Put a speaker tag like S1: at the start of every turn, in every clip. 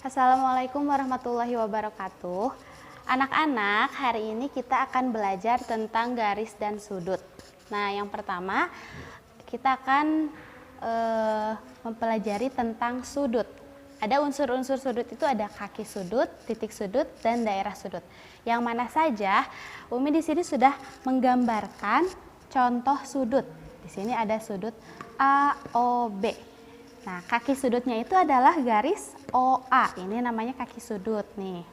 S1: Assalamualaikum warahmatullahi wabarakatuh. Anak-anak, hari ini kita akan belajar tentang garis dan sudut. Nah, yang pertama kita akan mempelajari tentang sudut. Ada unsur-unsur sudut itu ada kaki sudut, titik sudut, dan daerah sudut. Yang mana saja, Umi di sini sudah menggambarkan contoh sudut. Di sini ada sudut AOB. Nah, kaki sudutnya itu adalah garis OA. Ini namanya kaki sudut nih.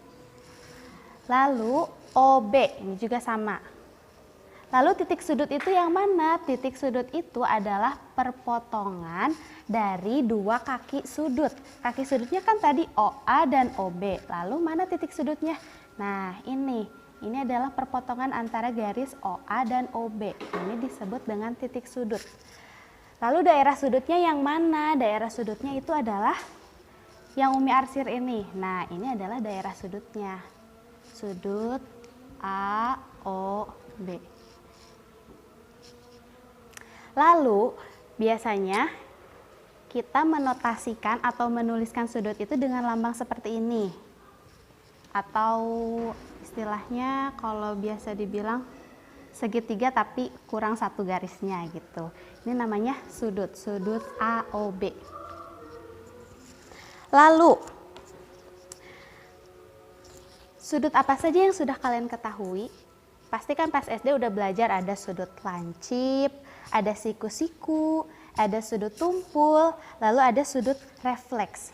S1: Lalu OB, ini juga sama. Lalu titik sudut itu yang mana? Titik sudut itu adalah perpotongan dari dua kaki sudut. Kaki sudutnya kan tadi OA dan OB. Lalu mana titik sudutnya? Nah, ini adalah perpotongan antara garis OA dan OB. Ini disebut dengan titik sudut. Lalu daerah sudutnya yang mana? Daerah sudutnya itu adalah yang Umi arsir ini. Nah, ini adalah daerah sudutnya. Sudut AOB. Lalu, biasanya kita menotasikan atau menuliskan sudut itu dengan lambang seperti ini. Atau istilahnya kalau biasa dibilang segitiga tapi kurang satu garisnya gitu. Ini namanya sudut AOB. Lalu, sudut apa saja yang sudah kalian ketahui? Pasti kan pas SD udah belajar ada sudut lancip, ada siku-siku, ada sudut tumpul, lalu ada sudut refleks.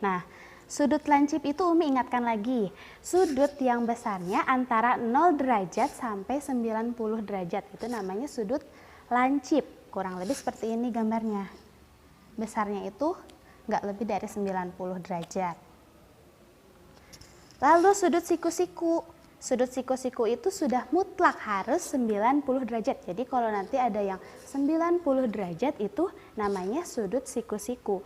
S1: Nah, sudut lancip itu Umi ingatkan lagi, sudut yang besarnya antara 0 derajat sampai 90 derajat. Itu namanya sudut lancip. Kurang lebih seperti ini gambarnya. Besarnya itu nggak lebih dari 90 derajat. Lalu sudut siku-siku. Sudut siku-siku itu sudah mutlak harus 90 derajat. Jadi kalau nanti ada yang 90 derajat itu namanya sudut siku-siku.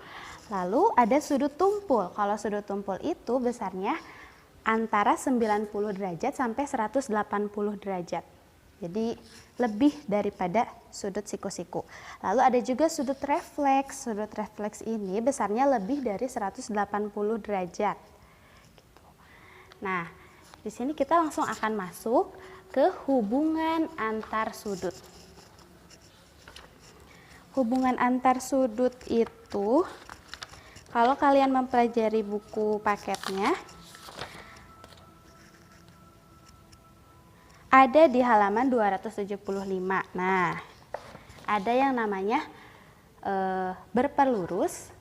S1: Lalu ada sudut tumpul. Kalau sudut tumpul itu besarnya antara 90 derajat sampai 180 derajat. Jadi lebih daripada sudut siku-siku. Lalu ada juga sudut refleks. Sudut refleks ini besarnya lebih dari 180 derajat. Gitu. Nah, di sini kita langsung akan masuk ke hubungan antar sudut. Hubungan antar sudut itu, kalau kalian mempelajari buku paketnya, ada di halaman 275. Nah, ada yang namanya berpelurus,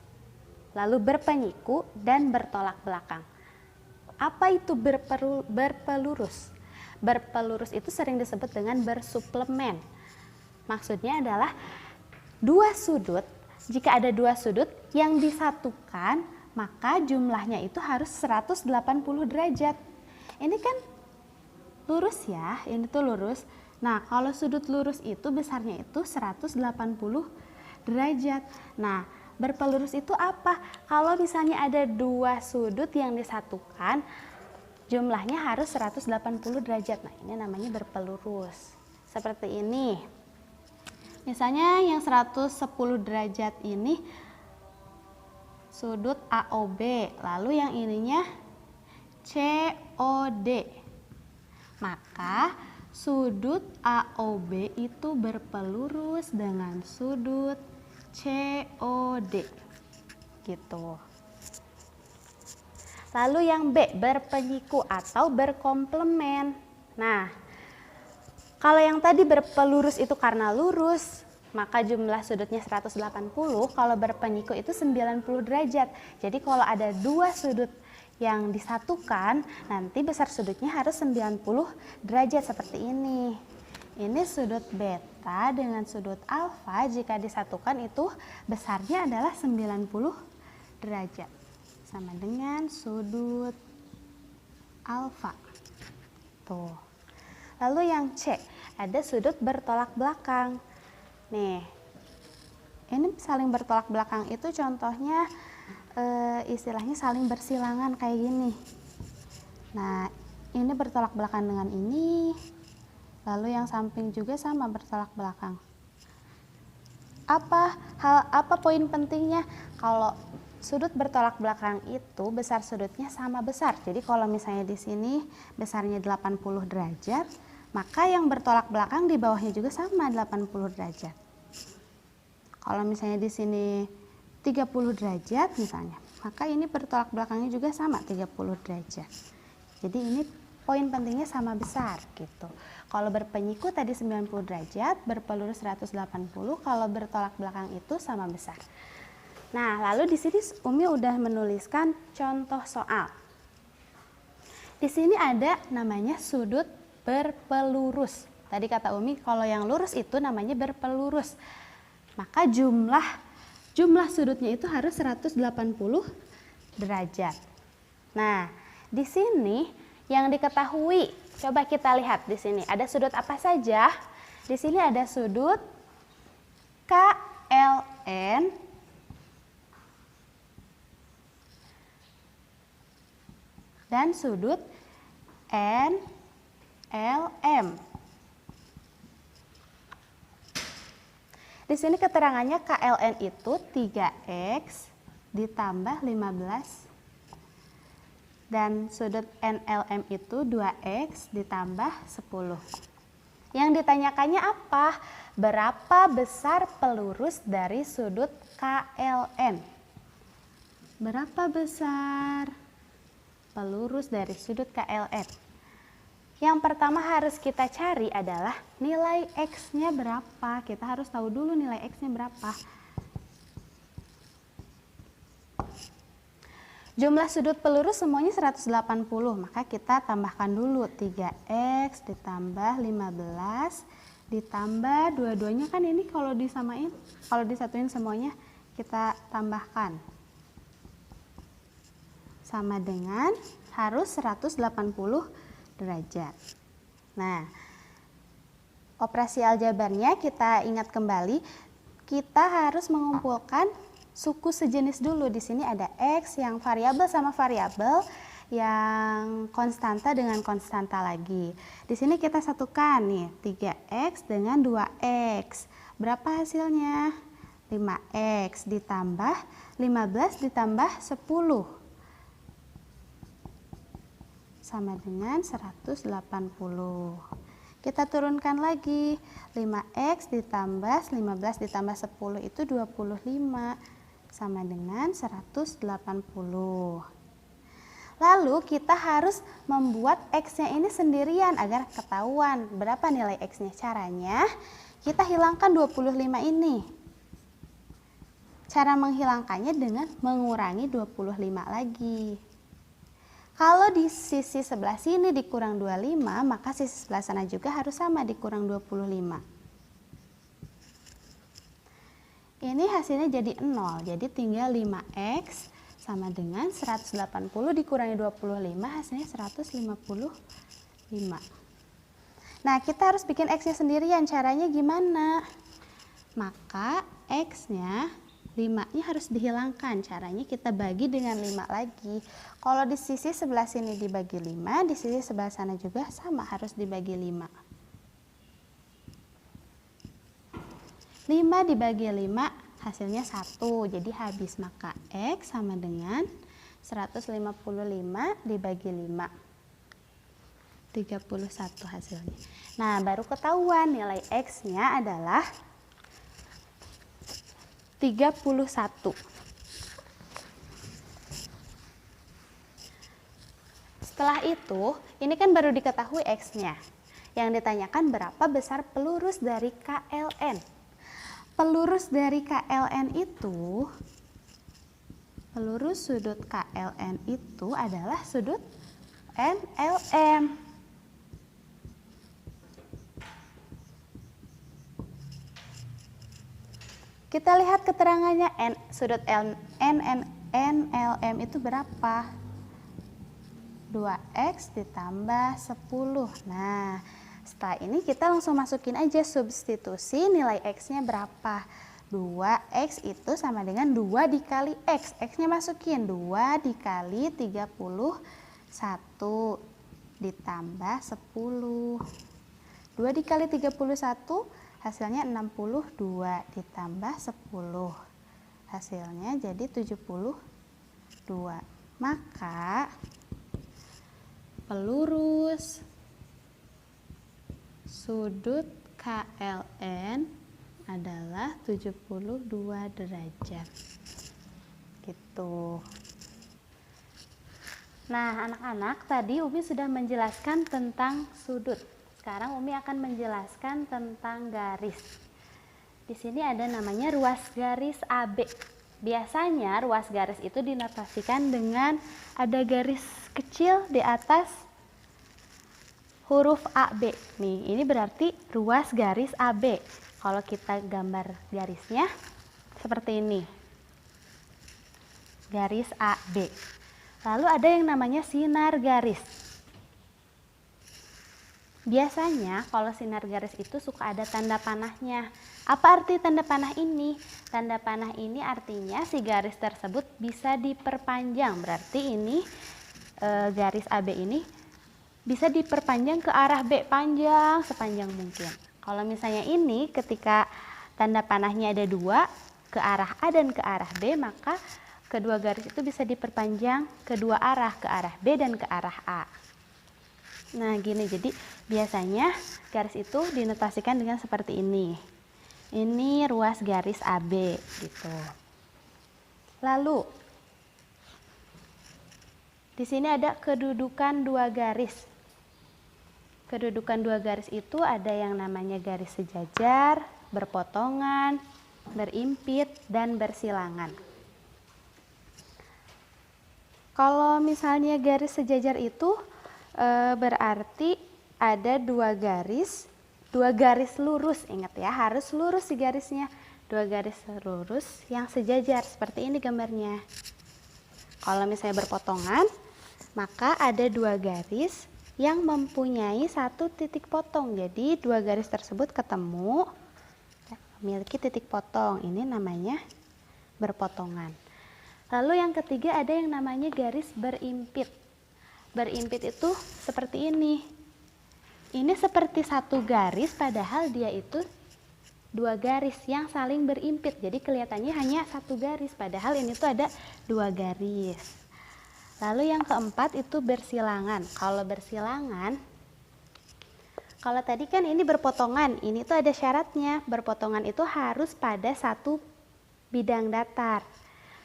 S1: lalu berpenyiku, dan bertolak belakang. Apa itu berpelurus? Berpelurus itu sering disebut dengan bersuplemen. Maksudnya adalah dua sudut, jika ada dua sudut yang disatukan, maka jumlahnya itu harus 180 derajat. Ini kan lurus ya, ini tuh lurus. Nah, kalau sudut lurus itu besarnya itu 180 derajat. Nah, berpelurus itu apa? Kalau misalnya ada dua sudut yang disatukan, jumlahnya harus 180 derajat. Nah, ini namanya berpelurus. Seperti ini. Misalnya yang 110 derajat ini sudut AOB, lalu yang ininya COD. Maka sudut AOB itu berpelurus dengan sudut COD. Gitu. Lalu yang B, berpenyiku atau berkomplemen. Nah, kalau yang tadi berpelurus itu karena lurus, maka jumlah sudutnya 180, kalau berpenyiku itu 90 derajat. Jadi kalau ada dua sudut yang disatukan, nanti besar sudutnya harus 90 derajat seperti ini. Ini sudut beta dengan sudut alfa, jika disatukan itu besarnya adalah 90 derajat. Sama dengan sudut alfa. Tuh. Lalu yang C, ada sudut bertolak belakang. Nih, ini saling bertolak belakang itu contohnya istilahnya saling bersilangan kayak gini. Nah, ini bertolak belakang dengan ini, lalu yang samping juga sama bertolak belakang. Apa poin pentingnya? Kalau sudut bertolak belakang itu besar sudutnya sama besar. Jadi kalau misalnya di sini besarnya 80 derajat, maka yang bertolak belakang di bawahnya juga sama 80 derajat. Kalau misalnya di sini 30 derajat misalnya, maka ini bertolak belakangnya juga sama 30 derajat. Jadi ini poin pentingnya sama besar gitu. Kalau berpenyiku tadi 90 derajat, berpelurus 180, kalau bertolak belakang itu sama besar. Nah, lalu di sini Umi udah menuliskan contoh soal. Di sini ada namanya sudut berpelurus. Tadi kata Umi kalau yang lurus itu namanya berpelurus. Maka jumlah sudutnya itu harus 180 derajat. Nah, di sini yang diketahui, coba kita lihat di sini ada sudut apa saja? Di sini ada sudut KLN dan sudut NLM. Di sini keterangannya KLN itu 3X ditambah 15 dan sudut NLM itu 2X ditambah 10. Yang ditanyakannya apa? Berapa besar pelurus dari sudut KLN? Berapa besar pelurus dari sudut KLN? Yang pertama harus kita cari adalah nilai X-nya berapa. Kita harus tahu dulu nilai X-nya berapa. Jumlah sudut pelurus semuanya 180, maka kita tambahkan dulu 3X ditambah 15 ditambah dua-duanya kan ini kalau disamain, kalau disatuin semuanya kita tambahkan. Sama dengan harus 180 derajat. Nah, operasi aljabarnya kita ingat kembali, kita harus mengumpulkan suku sejenis dulu. Di sini ada X yang variabel sama variabel, yang konstanta dengan konstanta lagi. Di sini kita satukan nih, 3X dengan 2X. Berapa hasilnya? 5X ditambah 15 ditambah 10. Sama dengan 180. Kita turunkan lagi, 5X ditambah 15 ditambah 10 itu 25, sama dengan 180. Lalu kita harus membuat X-nya ini sendirian agar ketahuan berapa nilai X-nya. Caranya, kita hilangkan 25 ini. Cara menghilangkannya dengan mengurangi 25 lagi. Kalau di sisi sebelah sini dikurang 25, maka sisi sebelah sana juga harus sama dikurang 25. Ini hasilnya jadi 0, jadi tinggal 5X sama dengan 180 dikurangi 25, hasilnya 155. Nah, kita harus bikin X-nya sendirian, caranya gimana? Maka X-nya 5-nya harus dihilangkan, caranya kita bagi dengan 5 lagi. Kalau di sisi sebelah sini dibagi 5, di sisi sebelah sana juga sama, harus dibagi 5. 5 dibagi 5 hasilnya 1, jadi habis, maka X sama dengan 155 dibagi 5. 31 hasilnya. Nah, baru ketahuan nilai X-nya adalah 31. Setelah itu, ini kan baru diketahui X-nya. Yang ditanyakan berapa besar pelurus dari KLN. Pelurus dari KLN itu, pelurus sudut KLN itu adalah sudut NLM. Kita lihat keterangannya, sudut NLM itu berapa? 2X ditambah 10. Nah, setelah ini kita langsung masukin aja substitusi nilai X-nya berapa. 2X itu sama dengan 2 dikali X. X-nya masukin 2 dikali 31 ditambah 10. 2 dikali 31 hasilnya 62 ditambah 10. Hasilnya jadi 72. Maka pelurus sudut KLN adalah 72 derajat. Gitu. Nah, anak-anak, tadi Umi sudah menjelaskan tentang sudut. Sekarang Umi akan menjelaskan tentang garis. Di sini ada namanya ruas garis AB. Biasanya ruas garis itu dinotasikan dengan ada garis kecil di atas huruf AB. Nih, ini berarti ruas garis AB. Kalau kita gambar garisnya seperti ini. Garis AB. Lalu ada yang namanya sinar garis. Biasanya kalau sinar garis itu suka ada tanda panahnya. Apa arti tanda panah ini? Tanda panah ini artinya si garis tersebut bisa diperpanjang. Berarti ini garis AB ini bisa diperpanjang ke arah B panjang sepanjang mungkin. Kalau misalnya ini ketika tanda panahnya ada dua, ke arah A dan ke arah B, maka kedua garis itu bisa diperpanjang kedua arah, ke arah B dan ke arah A. Nah gini, jadi biasanya garis itu dinotasikan dengan seperti ini. Ini ruas garis AB gitu. Lalu di sini ada kedudukan dua garis. Kedudukan dua garis itu ada yang namanya garis sejajar, berpotongan, berimpit, dan bersilangan. Kalau misalnya garis sejajar itu berarti ada dua garis lurus. Ingat ya, harus lurus si garisnya. Dua garis lurus yang sejajar, seperti ini gambarnya. Kalau misalnya berpotongan, maka ada dua garis yang mempunyai satu titik potong. Jadi dua garis tersebut ketemu, memiliki titik potong. Ini namanya berpotongan. Lalu yang ketiga ada yang namanya garis berimpit. Berimpit itu seperti ini. Ini seperti satu garis, padahal dia itu dua garis yang saling berimpit. Jadi kelihatannya hanya satu garis, padahal ini tuh ada dua garis. Lalu yang keempat itu bersilangan. Kalau bersilangan, kalau tadi kan ini berpotongan, ini tuh ada syaratnya. Berpotongan itu harus pada satu bidang datar.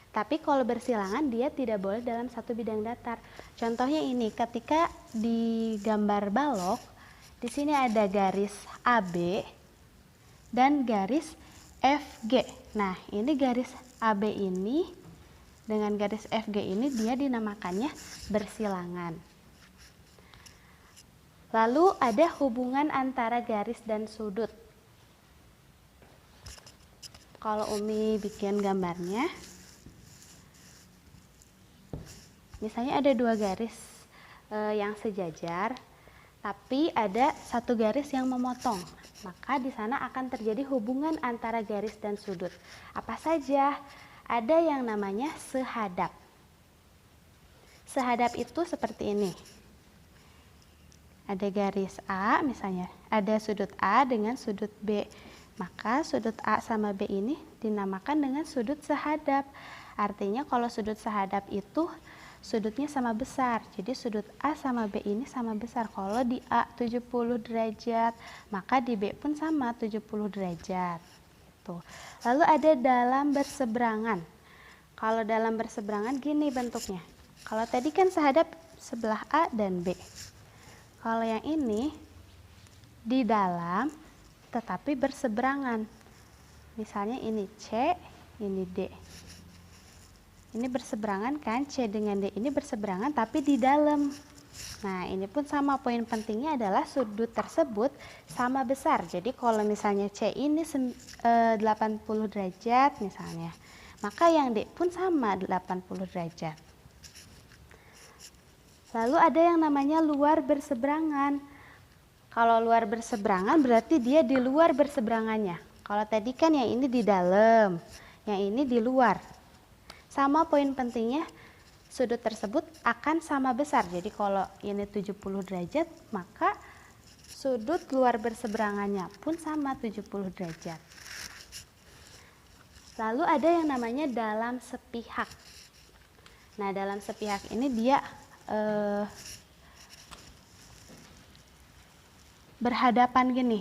S1: Tapi kalau bersilangan dia tidak boleh dalam satu bidang datar. Contohnya ini, ketika di gambar balok, di sini ada garis AB dan garis FG. Nah, ini garis AB ini dengan garis FG ini dia dinamakannya bersilangan. Lalu ada hubungan antara garis dan sudut. Kalau Umi bikin gambarnya, misalnya ada dua garis yang sejajar, tapi ada satu garis yang memotong. Maka di sana akan terjadi hubungan antara garis dan sudut. Apa saja? Ada yang namanya sehadap. Sehadap itu seperti ini. Ada garis A misalnya, ada sudut A dengan sudut B. Maka sudut A sama B ini dinamakan dengan sudut sehadap. Artinya kalau sudut sehadap itu sudutnya sama besar. Jadi sudut A sama B ini sama besar. Kalau di A 70 derajat, maka di B pun sama 70 derajat. Tuh. Lalu ada dalam berseberangan. Kalau dalam berseberangan gini bentuknya. Kalau tadi kan sehadap sebelah A dan B. Kalau yang ini di dalam tetapi berseberangan. Misalnya ini C, ini D. Ini berseberangan kan, C dengan D ini berseberangan tapi di dalam. Nah, ini pun sama, poin pentingnya adalah sudut tersebut sama besar. Jadi kalau misalnya C ini 80 derajat misalnya, maka yang D pun sama 80 derajat. Lalu ada yang namanya luar berseberangan. Kalau luar berseberangan berarti dia di luar berseberangannya. Kalau tadi kan yang ini di dalam, yang ini di luar. Sama, poin pentingnya sudut tersebut akan sama besar. Jadi kalau ini 70 derajat, maka sudut luar berseberangannya pun sama 70 derajat. Lalu ada yang namanya dalam sepihak. Nah, dalam sepihak ini dia berhadapan gini.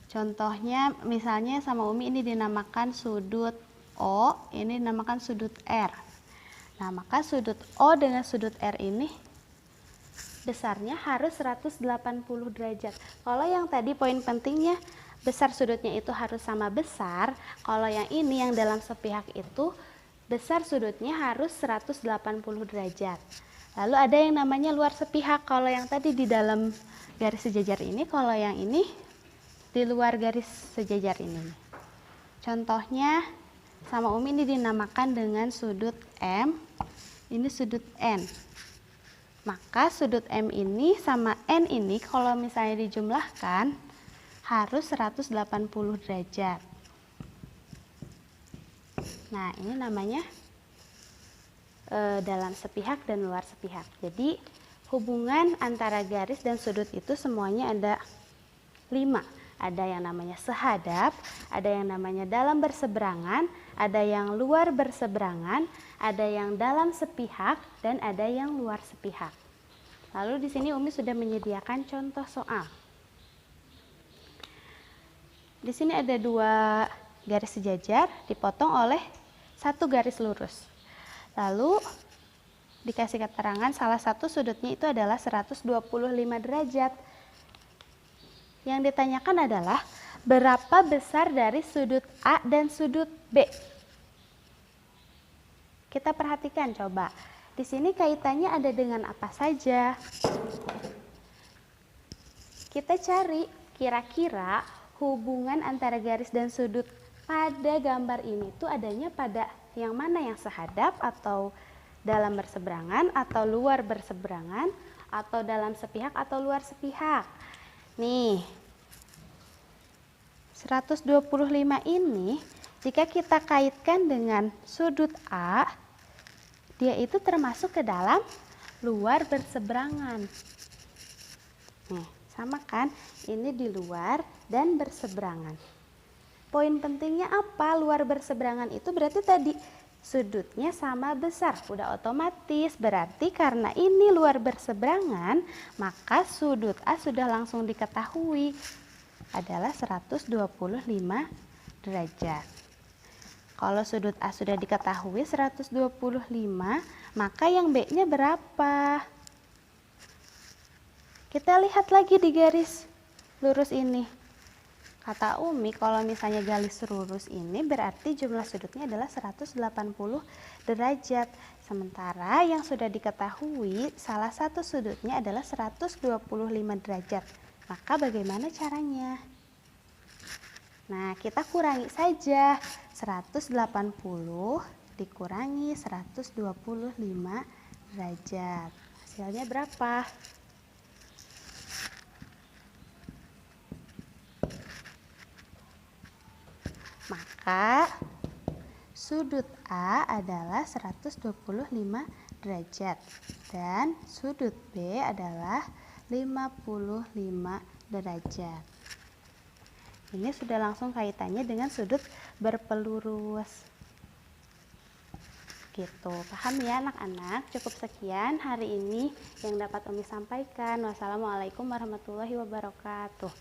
S1: Contohnya misalnya sama Umi ini dinamakan sudut O, ini dinamakan sudut R. Nah, maka sudut O dengan sudut R ini besarnya harus 180 derajat. Kalau yang tadi poin pentingnya besar sudutnya itu harus sama besar. Kalau yang ini yang dalam sepihak itu besar sudutnya harus 180 derajat. Lalu ada yang namanya luar sepihak. Kalau yang tadi di dalam garis sejajar ini, kalau yang ini di luar garis sejajar ini. Contohnya sama Umi ini dinamakan dengan sudut M, ini sudut N. Maka sudut M ini sama N ini kalau misalnya dijumlahkan harus 180 derajat. Nah, ini namanya dalam sepihak dan luar sepihak. Jadi hubungan antara garis dan sudut itu semuanya ada 5. Ada yang namanya sehadap, ada yang namanya dalam berseberangan, ada yang luar berseberangan, ada yang dalam sepihak, dan ada yang luar sepihak. Lalu di sini Umi sudah menyediakan contoh soal. Di sini ada 2 garis sejajar dipotong oleh 1 garis lurus. Lalu dikasih keterangan salah satu sudutnya itu adalah 125 derajat. Yang ditanyakan adalah berapa besar dari sudut A dan sudut B. Kita perhatikan coba. Di sini kaitannya ada dengan apa saja. Kita cari kira-kira hubungan antara garis dan sudut pada gambar ini tuh adanya pada yang mana, yang sehadap atau dalam berseberangan atau luar berseberangan atau dalam sepihak atau luar sepihak. Nih, 125 ini jika kita kaitkan dengan sudut A, dia itu termasuk ke dalam luar berseberangan. Nih, sama kan? Ini di luar dan berseberangan. Poin pentingnya apa? Luar berseberangan itu berarti tadi sudutnya sama besar. Udah otomatis, berarti karena ini luar berseberangan, maka sudut A sudah langsung diketahui adalah 125 derajat. Kalau sudut A sudah diketahui 125, maka yang B-nya berapa? Kita lihat lagi di garis lurus ini. Kata Umi, kalau misalnya garis lurus ini berarti jumlah sudutnya adalah 180 derajat. Sementara yang sudah diketahui salah satu sudutnya adalah 125 derajat. Maka bagaimana caranya? Nah, kita kurangi saja 180 dikurangi 125 derajat. Hasilnya berapa? Maka sudut A adalah 125 derajat dan sudut B adalah 55 derajat. Ini sudah langsung kaitannya dengan sudut berpelurus. Gitu, paham ya anak-anak? Cukup sekian hari ini yang dapat Umi sampaikan. Wassalamualaikum warahmatullahi wabarakatuh.